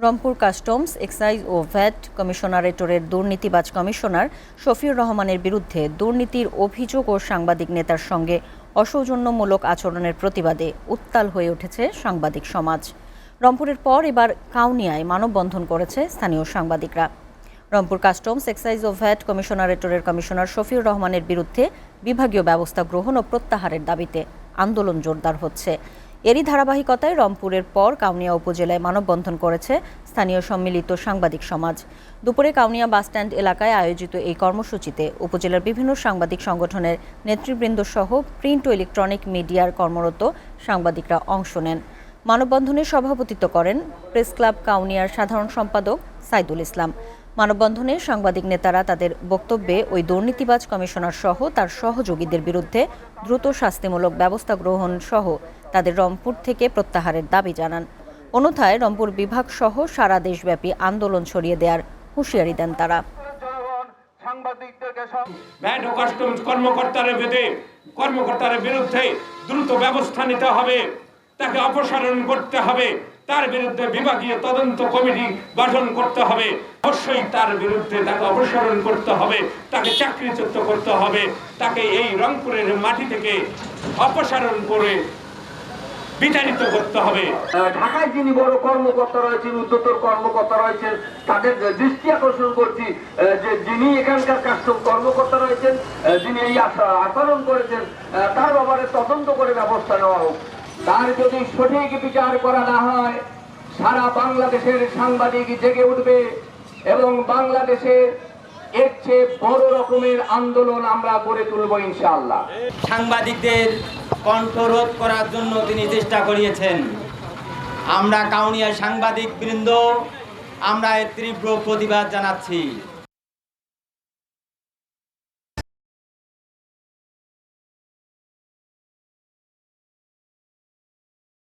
Rangpur customs, excise ও VAT কমিশনারেটরের দুর্নীতিবাজ commissioner Shafiur রহমানের বিরুদ্ধে দুর্নীতির অভিযোগ ও সাংবাদিক নেতার সঙ্গে অসৌজন্যমূলক আচরণের প্রতিবাদে উত্তাল হয়ে উঠেছে সাংবাদিক সমাজ। রংপুরের পর এবার কাউনিয়ায় মানববন্ধন করেছে স্থানীয় সাংবাদিকরা। রংপুর কাস্টমস, এক্সাইজ ও ভ্যাট কমিশনারেটরের কমিশনার শফিউর রহমানের বিরুদ্ধে বিভাগীয় ব্যবস্থা গ্রহণ ও প্রত্যাহারের দাবিতে আন্দোলন জোরদার হচ্ছে। এরই ধারাবাহিকতায় রংপুরের পর কাউনিয়া উপজেলায় মানববন্ধন করেছে স্থানীয় সম্মিলিত সাংবাদিক সমাজ। দুপুরে কাউনিয়া বাসস্ট্যান্ড এলাকায় আয়োজিত এই কর্মসূচিতে উপজেলার বিভিন্ন সাংবাদিক সংগঠনের নেতৃবৃন্দ সহ প্রিন্ট ও ইলেকট্রনিক মিডিয়ার কর্মরত সাংবাদিকরা অংশ নেন। মানববন্ধনে সভাপতিত্ব করেন প্রেস ক্লাব কাউনিয়ার সাধারণ সম্পাদক সাইদুল ইসলাম। মানববন্ধনে সাংবাদিক নেতারা তাদের বক্তব্যে ওই দুর্নীতিবাজ কমিশনার সহ তার সহযোগীদের বিরুদ্ধে দ্রুত শাস্তিমূলক ব্যবস্থা গ্রহণ সহ তাদের রংপুর থেকে প্রত্যাহারের দাবি জানান। অন্যথায় রংপুর বিভাগ সহ সারা দেশব্যাপী আন্দোলন ছড়িয়ে দেওয়ার হুঁশিয়ারি দেন তারা। ভ্যাট ও কাস্টমস কর্মকর্তার বিরুদ্ধে দ্রুত ব্যবস্থা নিতে হবে, তাকে অপসারণ করতে হবে, তার বিরুদ্ধে বিভাগীয় তদন্ত কমিটি গঠন করতে হবে, অবশ্যই তার বিরুদ্ধে তাকে অপসারণ করতে হবে, তাকে চাকরিচ্যুত করতে হবে, তাকে এই রংপুরের মাটি থেকে অপসারণ করে বিতাড়িত করতে হবে। ঢাকায় যিনি বড় কর্মকর্তা রয়েছেন, উচ্চতর কর্মকর্তা রয়েছেন, তাদের দৃষ্টি আকর্ষণ করছি যে যিনি এখানকার কাস্টম কর্মকর্তা রয়েছেন, যিনি এই আচরণ করেছেন, তার ব্যাপারে তদন্ত করে ব্যবস্থা নেওয়া হোক। তার যদি সঠিক বিচার করা না হয়, সারা বাংলাদেশের সাংবাদিক জেগে উঠবে এবং বাংলাদেশে এর চেয়ে বড় রকমের আন্দোলন আমরা গড়ে তুলব ইনশাআল্লাহ। সাংবাদিকদের কণ্ঠরোধ করার জন্য তিনি চেষ্টা করিয়েছেন। আমরা কাউনিয়া সাংবাদিক বৃন্দ আমরা এর তীব্র প্রতিবাদ জানাচ্ছি।